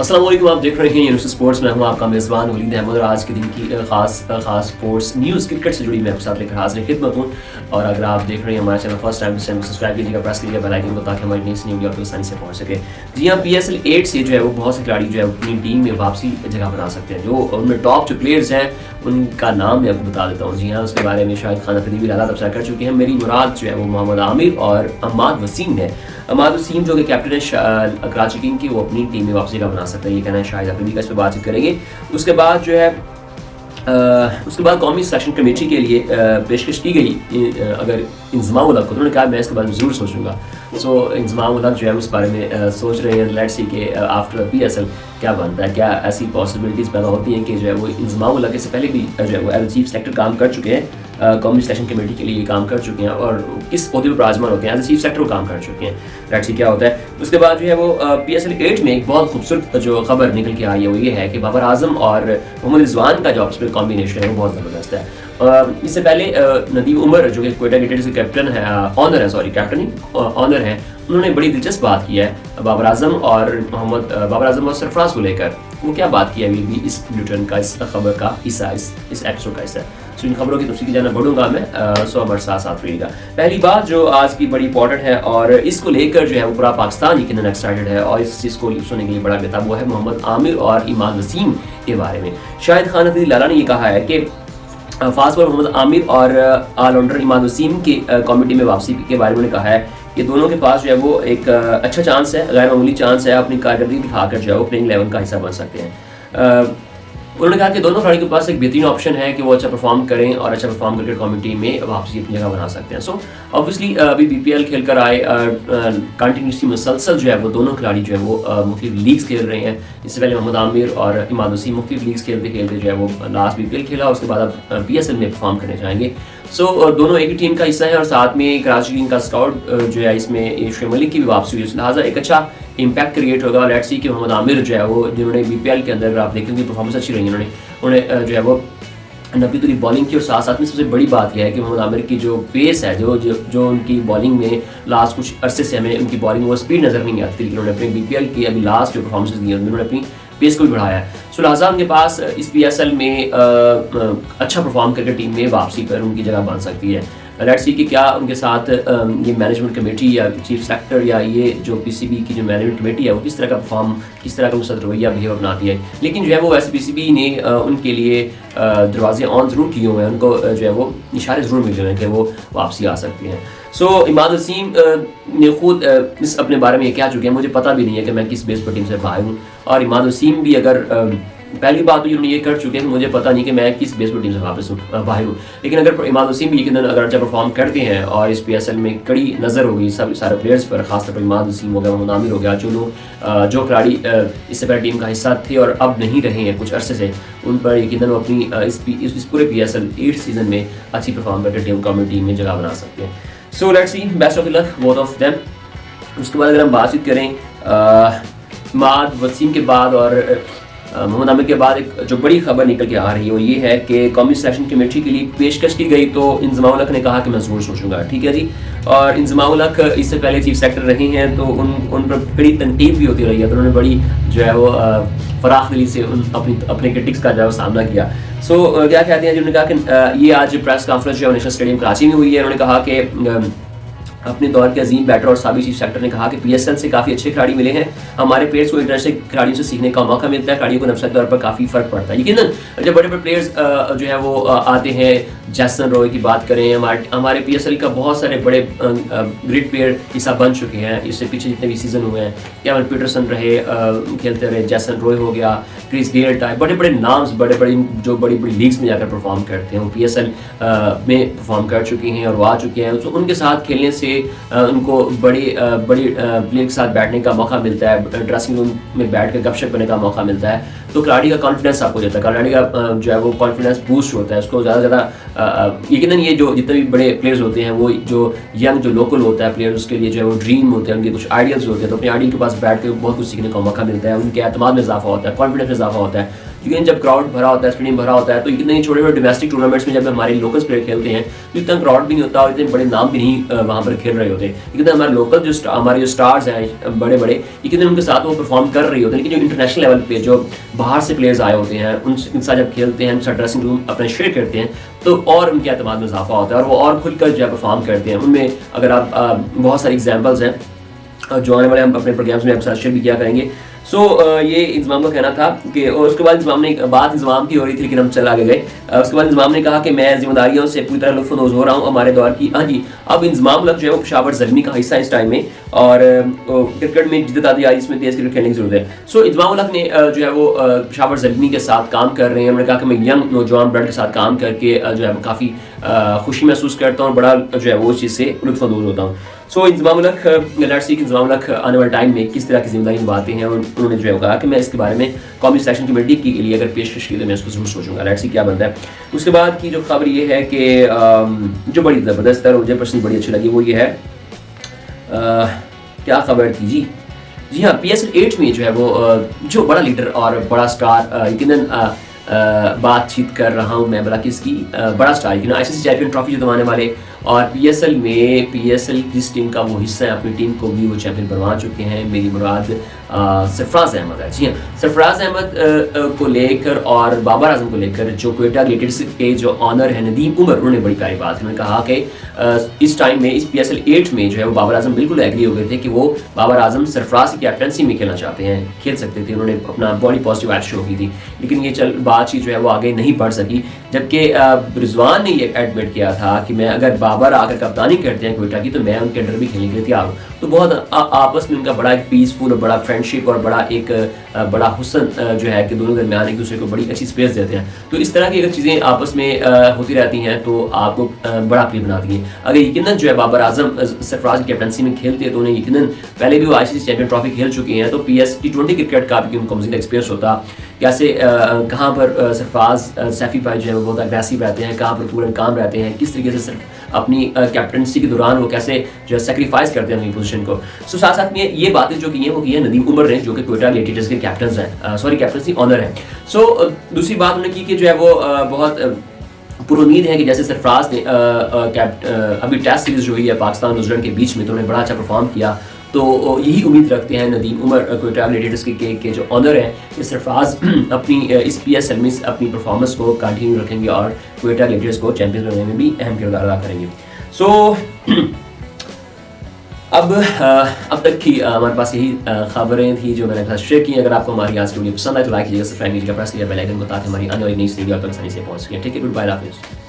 अस्सलाम वालेकुम, आप देख रहे हैं यूनिवर्सिटी स्पोर्ट्स में। हूं आपका मेज़बान वलीद अहमद और आज के दिन की खास स्पोर्ट्स न्यूज़ क्रिकेट से जुड़ी मैं आपके साथ लेकर हाजिर खिदमत हूं। और अगर आप देख रहे हैं हमारे channel first time, channel subscribe कीजिएगा, प्रेस कीजिएगा बेल आइकन को, ताकि हमारी नई वीडियो आपको आसानी से पहुंच सके। जी हाँ, PSL 8 से जो है वो बहुत से खिलाड़ी जो है अपनी टीम में वापसी जगह बना सकते हैं। जो उनमें टॉप जो प्लेयर्स हैं उनका नाम मैं आपको बता देता हूँ। जी हाँ, उसके बारे में शाहिद खान अफरीदी भी ज़्यादा तबसरा कर चुके हैं। मेरी मुराद जो है वो मोहम्मद आमिर और अम्माद वसीम है। अम्माद वसीम जो कि कैप्टन है कराची किंग की, वो अपनी टीम में वापसी का बना सकते हैं, ये कहना है शाहिद अफरीदी का। इस पर बातचीत करेंगे। उसके बाद जो है उसके बाद कौमी सिलेक्शन कमेटी के लिए पेशकश की गई अगर इंजमाम उल हक को, उन्होंने कहा मैं इसके बारे में ज़रूर सोचूंगा। सो इंजमाम उल हक जो है उस बारे में सोच रहे हैं। लेट्स सी के आफ्टर PSL क्या बनता है, क्या ऐसी पॉसिबिलिटीज़ पैदा होती हैं कि जो है वो इंजमाम उल हक से पहले भी जो है वो एज चीफ सेलेक्टर काम कर चुके हैं, कौमी सिलेक्शन कमेटी के लिए ये काम कर चुके हैं और किस ओहदे पर विराजमान होते हैं, एज चीफ सेलेक्टर काम कर चुके हैं। लेट्स सी क्या होता है। उसके बाद जो है वो PSL 8 में एक बहुत खूबसूरत जो खबर निकल के आई है वो ये है कि बाबर आजम और मोहम्मद रिजवान का जो आपस में कॉम्बिनेशन है वो बहुत ज़बरदस्त है। इससे पहले नदीम उमर जो कि क्वेटा यूनाइटेड के कैप्टन है, ऑनर है, उन्होंने बड़ी दिलचस्प बात की है बाबर आजम और सरफराज को लेकर। वो क्या बात की है अभी भी इस बुलेटिन का, इस खबर का हिस्सा, इस एपिसोड का हिस्सा। सो इन खबरों की तफसील की जाना बढ़ूंगा मैं, सो हमारे साथ रहिएगा। पहली बात जो आज की बड़ी इंपॉर्टेंट है और इसको लेकर जो है वो पूरा पाकिस्तान यकीनन एक्साइटेड है और इस चीज़ को सुनने के लिए बड़ा बेताब, वो है मोहम्मद आमिर और इमाद वसीम के बारे में। शाहिद खान अफरीदी लाला ने ये कहा है कि फास्ट बॉलर मोहम्मद आमिर और ऑलराउंडर इमाद वसीम की कमेटी में वापसी के बारे में उन्होंने कहा है कि दोनों के पास जो है वो एक अच्छा चांस है, गैर मामूली चांस है, अपनी कारकर्दगी दिखाकर जो है वो प्लेइंग 11 का हिस्सा बन सकते हैं। उन्होंने कहा कि दोनों खिलाड़ियों के पास एक बेहतरीन ऑप्शन है कि वो अच्छा परफॉर्म करें और अच्छा परफॉर्म करके कमेटी में वापसी अपनी जगह बना सकते हैं। सो ऑब्वियसली अभी BPL खेल कर आए, कंटिन्यूसली मुसलसल जो है वो दोनों खिलाड़ी जो है वो मुख्तलिफ लीग्स खेल रहे हैं। इससे पहले मोहम्मद आमिर और इमाद वसीम मुख्तलिफ लीग्स खेलते खेलते जो है वो लास्ट BPL खेला, उसके बाद अब PSL में परफॉर्म करने जाएंगे। सो दोनों एक ही टीम का हिस्सा है और साथ में कराची किंग का स्काउट जो है इसमें शुएब मलिक की भी वापसी हुई, लिहाजा एक अच्छा इम्पैक्ट क्रिएट होगा। लेट्स सी कि मोहम्मद आमिर जो है वो जिन्होंने BPL के अंदर आप देखेंगे परफॉर्मेंस अच्छी रही, उन्होंने जो है वो 90 की बॉलिंग की और साथ साथ में सबसे बड़ी बात यह है कि मोहम्मद आमिर की जो पेस है, जो उनकी बॉलिंग में लास्ट कुछ अरसे से हमें उनकी बॉलिंग वो स्पीड नज़र नहीं आती, लेकिन उन्होंने अपने BPL की अभी लास्ट जो परफॉर्मेंस दी है उन्होंने अपनी पेस को भी बढ़ाया है। सो लिहाजा उनके पास इस PSL में अच्छा परफॉर्म करके टीम में वापसी पर उनकी जगह बन सकती है। लेट्स सी कि क्या उनके साथ ये मैनेजमेंट कमेटी या चीफ सेलेक्टर या ये जो PCB की जो मैनेजमेंट कमेटी है वो किस तरह का उनका रवैया बिहेव अपनाती है। लेकिन जो है वो वैसे PCB ने उनके लिए दरवाजे ऑन ज़रूर किए हुए हैं, उनको जो है वो इशारे ज़रूर मिले हुए हैं कि वो वापसी आ सकती हैं। सो इमाद वसीम ने खुद इस अपने बारे में ये कह चुके हैं, मुझे पता भी नहीं है कि मैं किस बेस पर टीम से बाहर हूँ। और इमाद वसीम भी अगर पहली बात तो उन्होंने ये कर चुके हैं कि मुझे पता नहीं कि मैं किस बेस पर टीम से वापस बाहर हूँ। लेकिन अगर इमाद वसीम भी यकीनन अगर अच्छा परफॉर्म करते हैं और इस PSL में कड़ी नज़र होगी सब सारे प्लेयर्स पर, खासतौर पर इमाद वसीम हो गया, मोहम्मद आमिर हो गया, जो खिलाड़ी इससे पहले टीम का हिस्सा थे और अब नहीं रहे हैं कुछ अरसे से, उन पर यकीनन वो अपनी इस पूरे PSL 8 सीज़न में अच्छी परफॉर्म करके टीम में जगह बना सकते हैं। So let's see, best of luck both of them. उसके बाद अगर हम बातचीत करें इमाद वसीम के बाद और मोहम्मद आमिर के बाद एक जो बड़ी खबर निकल के आ रही है वो ये है कि कौमी सिलेक्शन कमेटी के लिए पेशकश की गई, तो इंजमाम उल हक ने कहा कि मैं ज़रूर सोचूंगा। ठीक है जी। और इंजमाम उल हक इससे पहले चीफ सेलेक्टर रहे हैं तो उन पर बड़ी तनकीद भी होती रही है, तो उन्होंने बड़ी जो है वो फराख दिली से अपने क्रिटिक्स का जो है सामना किया। सो क्या कहते हैं, जिन्होंने कहा कि ये आज प्रेस कॉन्फ्रेंस जो है नेशनल स्टेडियम कराची में हुई है। उन्होंने कहा कि अपने दौर के अजीम बैटर और साबिक चीफ सेलेक्टर ने कहा कि PSL से काफ़ी अच्छे खिलाड़ी मिले हैं, हमारे प्लेयर्स को इंटरनेशनल खिलाड़ियों से सीखने का मौका मिलता है, खिलाड़ियों को नफसियाती तौर पर काफ़ी फ़र्क पड़ता है। यकीनन जब बड़े बड़े प्लेयर्स जो है वो आते हैं, जैसन रॉय की बात करें, हमारे PSL का बहुत सारे बड़े ग्रेट प्लेयर हिस्सा बन चुके हैं। इससे पीछे जितने भी सीज़न हुए हैं, केविन पीटरसन रहे खेलते रहे, जैसन रॉय हो गया, क्रिस गेल टाइप, बड़े बड़े नाम्स जो बड़ी बड़ी लीग्स में जाकर परफॉर्म करते हैं वो PSL में परफॉर्म कर चुके हैं और वो आ चुके हैं। तो उनके साथ खेलने से उनको बड़ी प्लेयर के साथ बैठने का मौका मिलता है, ड्रेसिंग रूम में बैठ कर गपशप करने का मौका मिलता है, तो खिलाड़ी का कॉन्फिडेंस आपको देता है, खिलाड़ी का जो है वो कॉन्फिडेंस बूस्ट होता है, उसको ज़्यादा से ज़्यादा यकीनन ये जो जितने भी बड़े प्लेयर्स होते हैं वो जो यंग जो लोकल होता है प्लेयर, उसके लिए जो है वो ड्रीम होते हैं, उनके कुछ आइडियल्स होते हैं, तो अपने आइडियल के पास बैठ कर बहुत कुछ सीखने का मौका मिलता है, उनके एतमाद में इजाफा होता है, कॉन्फिडेंस में इजाफा होता है। क्योंकि जब क्राउड भरा होता है, स्टेडियम भरा होता है, तो इतने छोटे छोटे डोमेस्टिक टूर्नामेंट्स में जब हमारे लोकल प्लेयर खेलते हैं तो इतना क्राउड भी नहीं होता और इतने बड़े नाम भी नहीं वहाँ पर खेल रहे होते, लेकिन हमारे लोकल हमारे जो स्टार्स हैं बड़े बड़े, लेकिन उनके साथ वो परफॉर्म कर रही होते हैं। लेकिन जो इंटरनेशनल लेवल पे जो बाहर से प्लेयर्स आए होते हैं उनके साथ जब खेलते हैं, उनके साथ ड्रेसिंग रूम अपना शेयर करते हैं, तो और उनके एतमाद में इजाफा होता है और वो और खुलकर जो है परफॉर्म करते हैं। उनमें अगर आप बहुत सारी एग्जाम्पल्स हैं जो आने वाले हम अपने प्रोग्राम्स में आपके साथ शेयर भी किया करेंगे। ये इंतज़ाम का कहना था कि, और उसके बाद इंतज़ाम की हो रही थी, लेकिन हम चल आगे गए। उसके बाद इंतज़ाम ने कहा कि मैं जिम्मेदारियों से पूरी तरह लुत्फ़अंदोज़ हो रहा हूँ हमारे दौर की। हाँ जी, अब इंतज़ाम जो है वो पेशावर ज़ल्मी का हिस्सा है इस टाइम में, और क्रिकेट में जिद्दत आती है, इसमें तेज़ क्रिकेट खेलने की ज़रूरत है। इंतज़ाम ने जो है वो पेशावर ज़ल्मी के साथ काम कर रहे हैं। उन्होंने कहा कि मैं यंग नौजवान ब्लड के साथ काम करके जो है काफ़ी खुशी महसूस करता हूँ और बड़ा जो है वो उस चीज़ से लुत्फ़अंदोज़ होता हूँ। इंतज़ाम आने वाले टाइम में किस तरह की जिम्मेदारी निभाते हैं, और उन्होंने जो है कहा कि मैं इसके बारे में कौमी सिलेक्शन कमेटी के लिए अगर पेशकश की तो मैं उसको ज़रूर सोचूंगा। लेट्स सी क्या बनता है। उसके बाद की जो खबर ये है कि जो बड़ी ज़बरदस्त है और मुझे पर्सनली बड़ी अच्छी लगी वो ये है, क्या खबर थी जी हाँ, PSL 8 में जो है वो जो बड़ा लीडर और बड़ा स्टार यकीनन बातचीत कर रहा हूँ मैं, भला किसकी, बड़ा स्टार यकीनन ICC चैंपियन ट्रॉफी जितवाने वाले, और PSL जिस टीम का वो हिस्सा है, अपनी टीम को भी वो चैंपियन बनवा चुके हैं। मेरी मुराद सरफराज अहमद है। जी हाँ, सरफराज अहमद को लेकर और बाबर आजम को लेकर जो क्वेटा ग्लेडिएटर्स के जो ऑनर है नदीम उमर, उन्होंने बड़ी प्यारी बात, उन्होंने कहा कि इस टाइम में इस PSL 8 में जो है वो बाबर आजम बिल्कुल एग्री हो गए थे कि वो बाबर आजम सरफराज की कैप्टनसी में खेलना चाहते हैं, खेल सकते थे। उन्होंने अपना बड़ी पॉजिटिव एड शो की थी, लेकिन ये बातचीत जो है वो आगे नहीं बढ़ सकी। जबकि रिजवान ने ये एडमिट किया था कि मैं अगर बाबर आकर कप्तानी करते हैं क्वेटा की तो मैं उनके अंडर भी खेलने के लिए तैयार हूँ। तो बहुत आपस में उनका बड़ा एक पीसफुल और बड़ा फ्रेंडशिप और बड़ा एक बड़ा हुस्न जो है कि दोनों दरमियान एक दूसरे को बड़ी अच्छी स्पेस देते हैं। तो इस तरह की अगर चीज़ें आपस में होती रहती हैं तो आपको बड़ा प्रिय बनाती हैं। अगर यकीनन जो है बाबर आजम सरफराज की कैप्टनसी में खेलते हैं तो उन्हें यकीनन पहले भी वो ICC चैंपियन ट्रॉफी खेल चुके हैं, तो T20 क्रिकेट का भी उनको मज़ीद एक्सपीरियंस होता, कैसे कहाँ पर सरफराज सैफी भाई जो है वो बहुत अग्रेसिव रहते हैं, कहाँ पर पूरे काम रहते हैं, किस तरीके से अपनी कैप्टनसी के दौरान वो कैसे जो है सेक्रीफाइस करते हैं अपनी पोजीशन को। साथ साथ में ये बातें जो की हैं वो की है नदीम उमर ने, जो कि क्वेटा ग्लेडिएटर्स के कैप्टनसी ऑनर हैं। दूसरी बात उन्होंने की कि जो है वो बहुत पुरुमीद है कि जैसे सरफराज ने अभी टेस्ट सीरीज जो हुई है पाकिस्तान न्यूजीलैंड के बीच में, तो उन्होंने बड़ा अच्छा परफॉर्म किया, तो यही उम्मीद रखते हैं नदीम उमर क्वेटा ग्लेडिएटर्स के जो ऑनर हैं कि सरफराज अपनी इस PSL में अपनी परफॉर्मेंस को कंटिन्यू रखेंगे और क्वेटा ग्लेडिएटर्स को चैंपियन बनने में भी अहम किरदार अदा करेंगे। अब तक की हमारे पास यही खबरें थी जो मैंने आपके साथ शेयर की। अगर आपको हमारी आज की वीडियो पसंद आए तो लाइक कीजिएगा, सब्सक्राइब कीजिएगा, प्रेस कीजिएगा बेल आइकन को, ताकि हमारी आने वाली नई वीडियो आप तक आसानी से पहुंच सके। ठीक है, गुड बाय, हाफिज़।